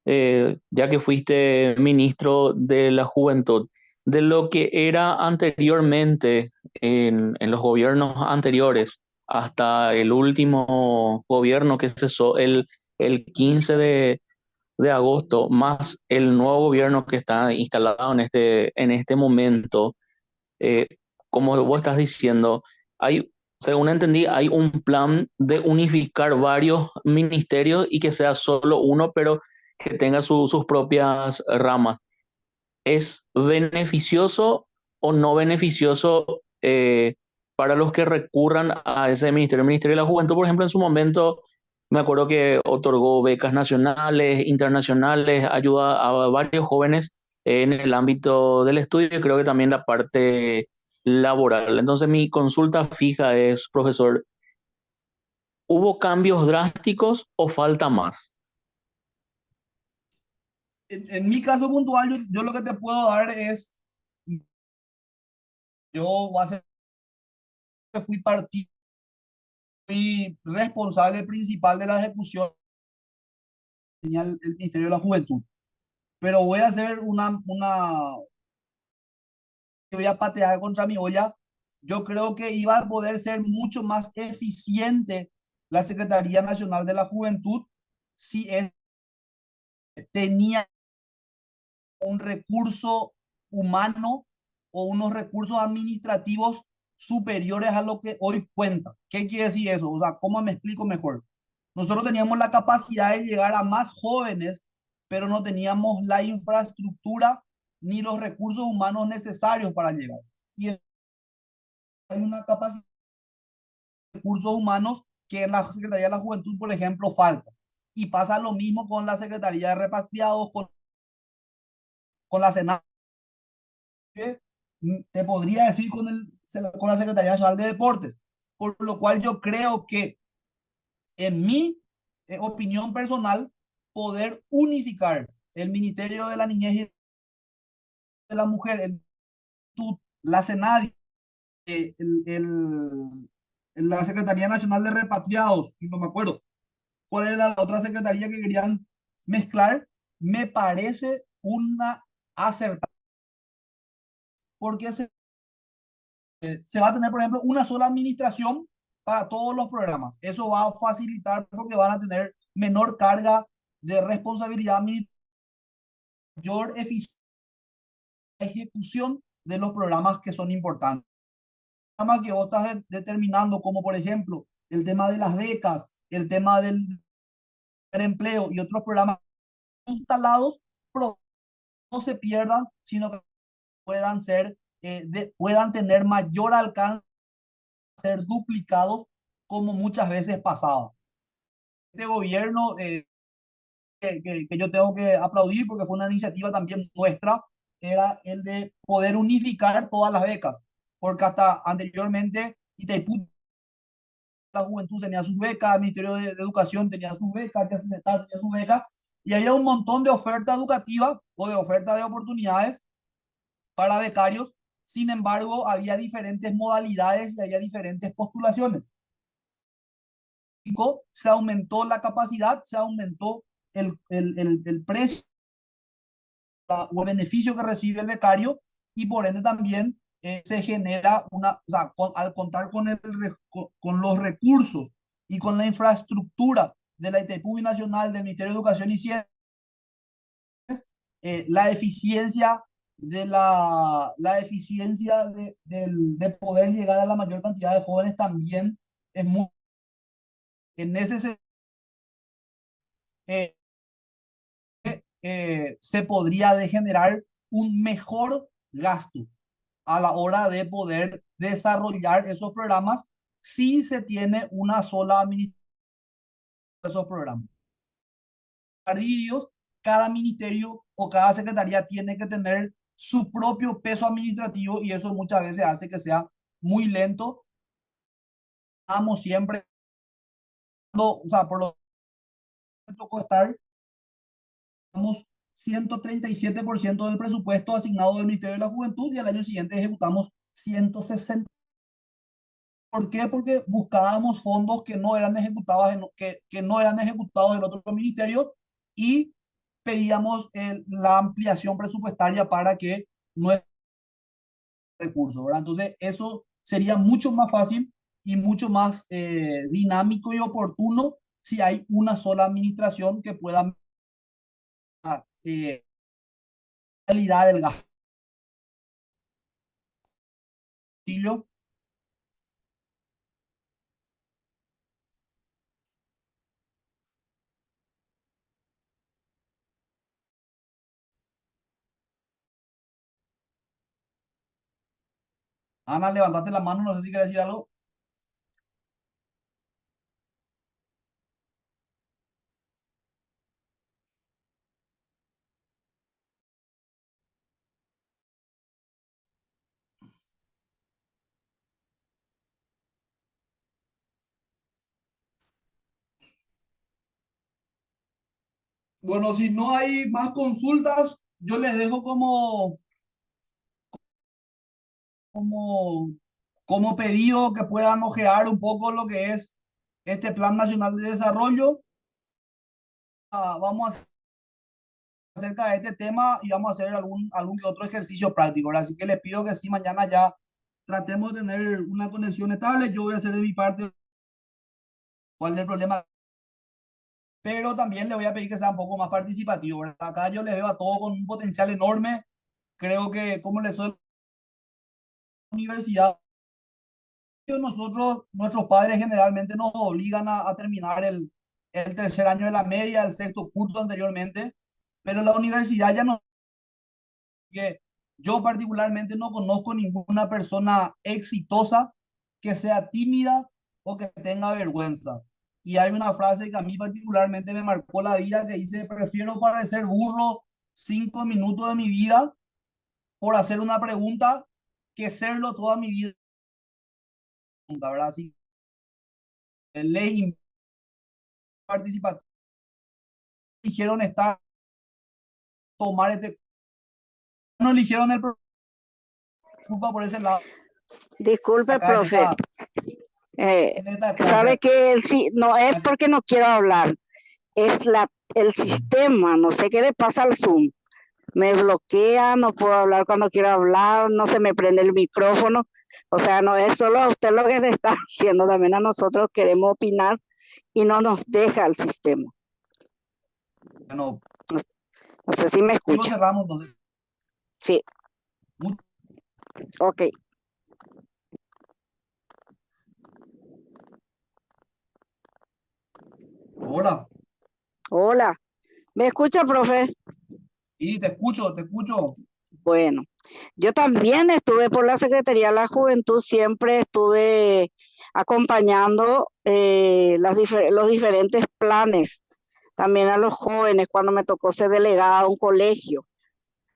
ya que fuiste ministro de la Juventud, de lo que era anteriormente en los gobiernos anteriores, hasta el último gobierno que cesó el 15 de agosto, más el nuevo gobierno que está instalado en este momento, eh, como vos estás diciendo, según entendí, hay un plan de unificar varios ministerios y que sea solo uno, pero que tenga sus propias ramas. ¿Es beneficioso o no beneficioso para los que recurran a ese ministerio? El Ministerio de la Juventud, por ejemplo, en su momento, me acuerdo que otorgó becas nacionales, internacionales, ayuda a varios jóvenes en el ámbito del estudio y creo que también la parte laboral. Entonces, mi consulta fija es, profesor, ¿hubo cambios drásticos o falta más? En mi caso puntual, yo lo que te puedo dar es, yo voy a ser, fui responsable principal de la ejecución el Ministerio de la Juventud. Pero voy a hacer voy a patear contra mi olla. Yo creo que iba a poder ser mucho más eficiente la Secretaría Nacional de la Juventud si tenía un recurso humano o unos recursos administrativos superiores a lo que hoy cuenta. ¿Qué quiere decir eso? O sea, ¿cómo me explico mejor? Nosotros teníamos la capacidad de llegar a más jóvenes, pero no teníamos la infraestructura ni los recursos humanos necesarios para llegar. Y hay una capacidad de recursos humanos que en la Secretaría de la Juventud, por ejemplo, falta. Y pasa lo mismo con la Secretaría de Repatriados, con la SENA, te podría decir con la Secretaría Nacional de Deportes. Por lo cual yo creo que, en mi opinión personal, poder unificar el Ministerio de la Niñez y de la Mujer, la SENADI, la Secretaría Nacional de Repatriados, y no me acuerdo cuál era la otra secretaría que querían mezclar, me parece una acertada, porque se va a tener, por ejemplo, una sola administración para todos los programas. Eso va a facilitar porque van a tener menor carga de responsabilidad administrativa, mayor ejecución de los programas que son importantes. Programas que vos estás determinando, como por ejemplo el tema de las becas, el tema del empleo y otros programas instalados, no se pierdan, sino que puedan puedan tener mayor alcance, ser duplicados como muchas veces pasaba. Este gobierno, que yo tengo que aplaudir porque fue una iniciativa también nuestra, era el de poder unificar todas las becas, porque hasta anteriormente Itaipú, la juventud tenía sus becas, el Ministerio de Educación tenía sus becas, ya tenía sus becas, y había un montón de oferta educativa o de oferta de oportunidades para becarios. Sin embargo, había diferentes modalidades y había diferentes postulaciones. Se aumentó la capacidad, se aumentó el precio o el beneficio que recibe el becario, y por ende también se genera o sea, al contar con los recursos y con la infraestructura de la ITPU Nacional, del Ministerio de Educación y Ciencia, la eficiencia la eficiencia de poder llegar a la mayor cantidad de jóvenes también es muy, en ese sentido, eh, se podría generar un mejor gasto a la hora de poder desarrollar esos programas si se tiene una sola administración de esos programas. Cada ministerio o cada secretaría tiene que tener su propio peso administrativo, y eso muchas veces hace que sea muy lento. Vamos siempre, o sea, por lo que tocó estar, ejecutamos 137% del presupuesto asignado del Ministerio de la Juventud, y al año siguiente ejecutamos 160. ¿Por qué? Porque buscábamos fondos que no eran ejecutados que no eran ejecutados en otros ministerios, y pedíamos la ampliación presupuestaria para que nuestros recursos, ¿verdad? Entonces, eso sería mucho más fácil y mucho más dinámico y oportuno si hay una sola administración que pueda calidad del gasto. Ana, levantaste la mano, no sé si quieres decir algo. Bueno, si no hay más consultas, yo les dejo como, como pedido que puedan ojear un poco lo que es este Plan Nacional de Desarrollo. Vamos a hacer acerca de este tema y vamos a hacer algún que otro ejercicio práctico, ¿verdad? Así que les pido que sí, mañana ya tratemos de tener una conexión estable. Yo voy a hacer de mi parte cuál es el problema, pero también le voy a pedir que sea un poco más participativo, ¿verdad? Acá yo les veo a todos con un potencial enorme. Creo que como les soy universidad, nuestros padres generalmente nos obligan a terminar el tercer año de la media, el sexto curso anteriormente, pero la universidad ya no, que yo particularmente no conozco ninguna persona exitosa que sea tímida o que tenga vergüenza. Y hay una frase que a mí particularmente me marcó la vida que dice, prefiero parecer burro 5 minutos de mi vida por hacer una pregunta que serlo toda mi vida, ¿verdad? Así, ley participativa eligieron estar, tomar este, no eligieron el culpa por ese lado, Disculpe, acá profe. en esta Sabe clase. que sí, no es porque no quiero hablar, es el sistema, no sé qué le pasa al Zoom. Me bloquea, no puedo hablar cuando quiero hablar, no se me prende el micrófono. O sea, no es solo a usted lo que le está haciendo, también a nosotros queremos opinar y no nos deja el sistema. Bueno, No sé si me luego escucha. cerramos entonces. Sí, Mu- ok. Hola, Hola, ¿me escucha, profe? y te escucho, te escucho. Bueno, yo también estuve por la Secretaría de la Juventud, siempre estuve acompañando los diferentes planes, también a los jóvenes cuando me tocó ser delegada a un colegio.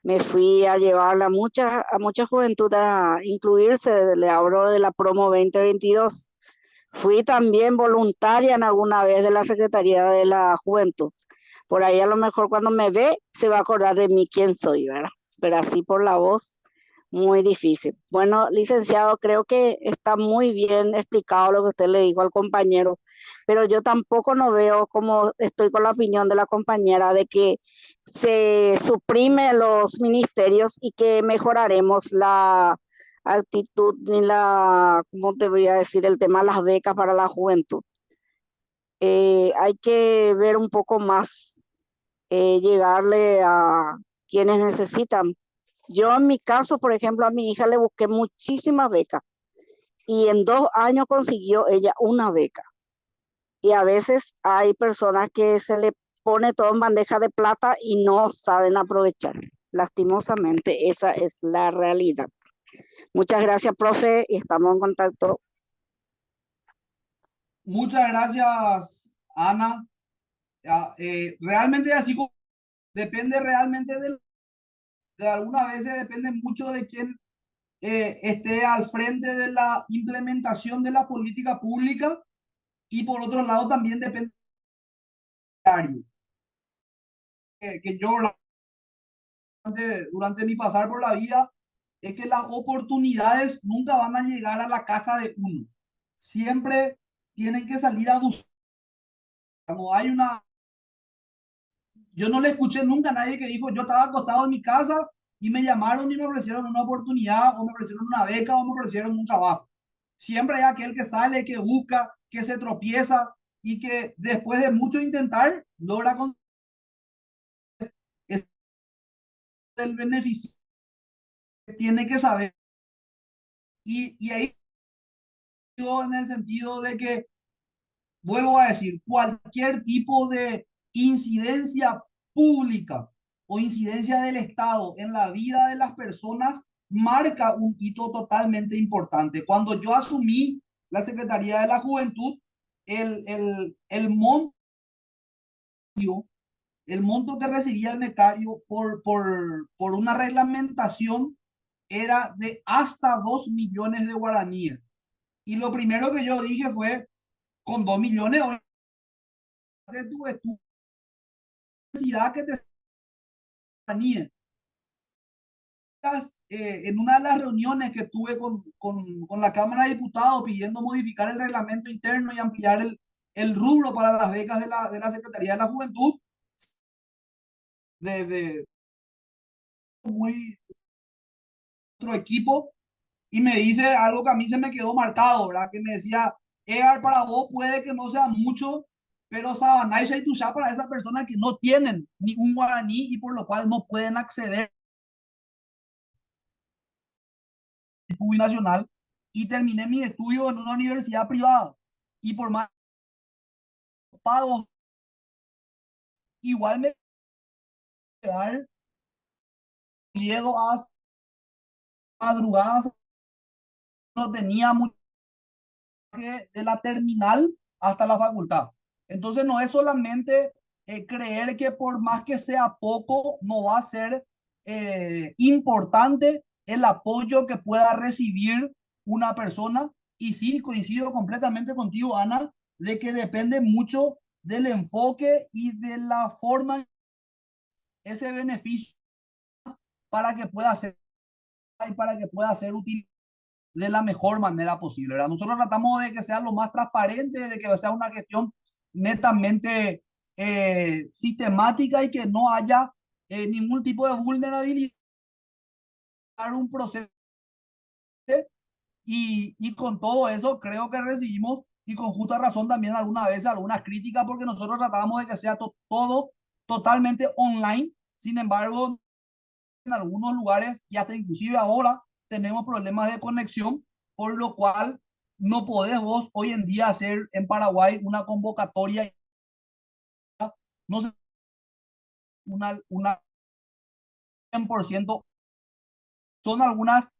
Me fui a llevar a mucha juventud a incluirse, le hablo de la promo 2022. Fui también voluntaria en alguna vez de la Secretaría de la Juventud. Por ahí a lo mejor cuando me ve se va a acordar de mí quién soy, ¿verdad? Pero así por la voz, muy difícil. Bueno, licenciado, creo que está muy bien explicado lo que usted le dijo al compañero, pero yo tampoco no veo como estoy con la opinión de la compañera de que se suprime los ministerios y que mejoraremos la actitud ni la, ¿cómo te voy a decir? El tema de las becas para la juventud. Hay que ver un poco más, llegarle a quienes necesitan. Yo en mi caso, por ejemplo, a mi hija le busqué muchísimas becas y en 2 años consiguió ella una beca. Y a veces hay personas que se le pone todo en bandeja de plata y no saben aprovechar. Lastimosamente, esa es la realidad. Muchas gracias, profe, y estamos en contacto. Muchas gracias, Ana. Realmente así como depende realmente de algunas veces depende mucho de quién esté al frente de la implementación de la política pública y por otro lado también depende que yo durante mi pasar por la vida es que las oportunidades nunca van a llegar a la casa de uno. Siempre tienen que salir a buscar. No hay una. Yo no le escuché nunca a nadie que dijo, yo estaba acostado en mi casa y me llamaron y me ofrecieron una oportunidad o me ofrecieron una beca o me ofrecieron un trabajo. Siempre hay aquel que sale, que busca, que se tropieza y que después de mucho intentar logra conseguir el beneficio que tiene que saber. Y ahí yo en el sentido de que, vuelvo a decir, cualquier tipo de incidencia pública o incidencia del Estado en la vida de las personas marca un hito totalmente importante. Cuando yo asumí la Secretaría de la Juventud, el monto, el monto que recibía el becario por una reglamentación era de hasta 2 millones de guaraníes. Y lo primero que yo dije fue, con 2 millones de tu necesidad que te guaraníes. En una de las reuniones que tuve con la Cámara de Diputados pidiendo modificar el reglamento interno y ampliar el rubro para las becas de la Secretaría de la Juventud, de muy otro equipo, y me dice algo que a mí se me quedó marcado, ¿verdad? Que me decía, Edgar, para vos puede que no sea mucho, pero Sabanay y Tushá para esas personas que no tienen ni un guaraní y por lo cual no pueden acceder al público nacional, y terminé mi estudio en una universidad privada. Y por más pagos, igual me quedar miedo a madrugadas, no tenía mucho de la terminal hasta la facultad. Entonces no es solamente creer que por más que sea poco, no va a ser importante el apoyo que pueda recibir una persona. Y sí, coincido completamente contigo, Ana, de que depende mucho del enfoque y de la forma ese beneficio para que pueda ser y para que pueda ser útil de la mejor manera posible, ¿verdad? Nosotros tratamos de que sea lo más transparente, de que sea una gestión netamente sistemática y que no haya ningún tipo de vulnerabilidad, un proceso. Y con todo eso creo que recibimos, y con justa razón también algunas veces, algunas críticas, porque nosotros tratábamos de que sea todo totalmente online. Sin embargo, en algunos lugares y hasta inclusive ahora tenemos problemas de conexión, por lo cual no podés vos hoy en día hacer en Paraguay una convocatoria, no sé, una 100%. Son algunas,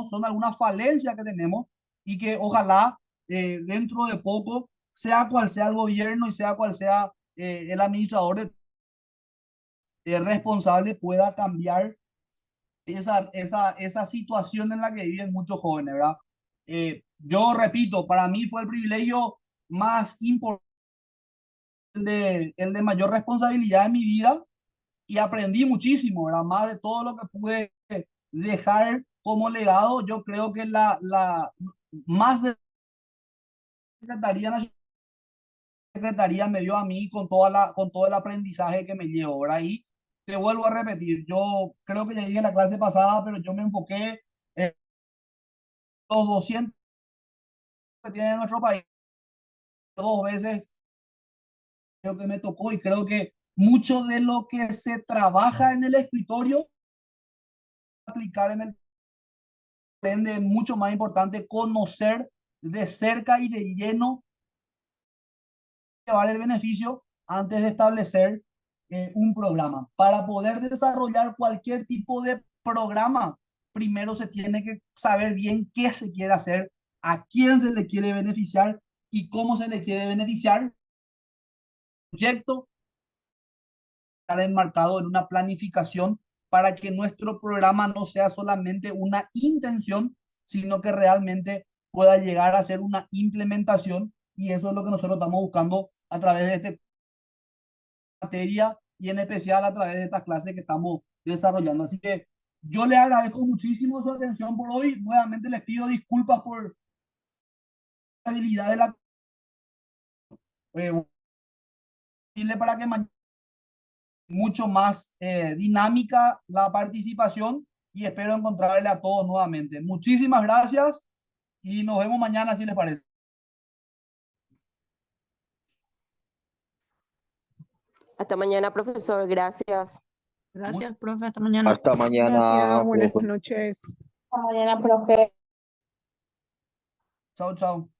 son algunas falencias que tenemos y que ojalá dentro de poco, sea cual sea el gobierno y sea cual sea el administrador responsable, pueda cambiar esa situación en la que viven muchos jóvenes, ¿verdad? Yo repito, para mí fue el privilegio más importante, el de mayor responsabilidad en mi vida, y aprendí muchísimo, ¿verdad? Más de todo lo que pude dejar como legado. Yo creo que la más de Secretaría Nacional, Secretaría me dio a mí con todo el aprendizaje que me llevo, ¿verdad? Y te vuelvo a repetir, yo creo que ya dije en la clase pasada, pero yo me enfoqué en los 200 que tiene nuestro país, 2 veces creo que me tocó, y creo que mucho de lo que se trabaja en el escritorio aplicar en el tren, es mucho más importante conocer de cerca y de lleno, llevar el beneficio antes de establecer un programa. Para poder desarrollar cualquier tipo de programa, primero se tiene que saber bien qué se quiere hacer, a quién se le quiere beneficiar y cómo se le quiere beneficiar. Proyecto estar enmarcado en una planificación para que nuestro programa no sea solamente una intención, sino que realmente pueda llegar a ser una implementación. Y eso es lo que nosotros estamos buscando a través de esta materia y en especial a través de estas clases que estamos desarrollando. Así que yo les agradezco muchísimo su atención por hoy. Nuevamente les pido disculpas por la habilidad de la para que mucho más dinámica la participación, y espero encontrarle a todos nuevamente. Muchísimas gracias y nos vemos mañana si les parece. Hasta mañana, profesor. Gracias. Gracias, profe. Hasta mañana. Hasta mañana, Gracias, buenas profe. noches. Hasta mañana, profe. Chao, chao.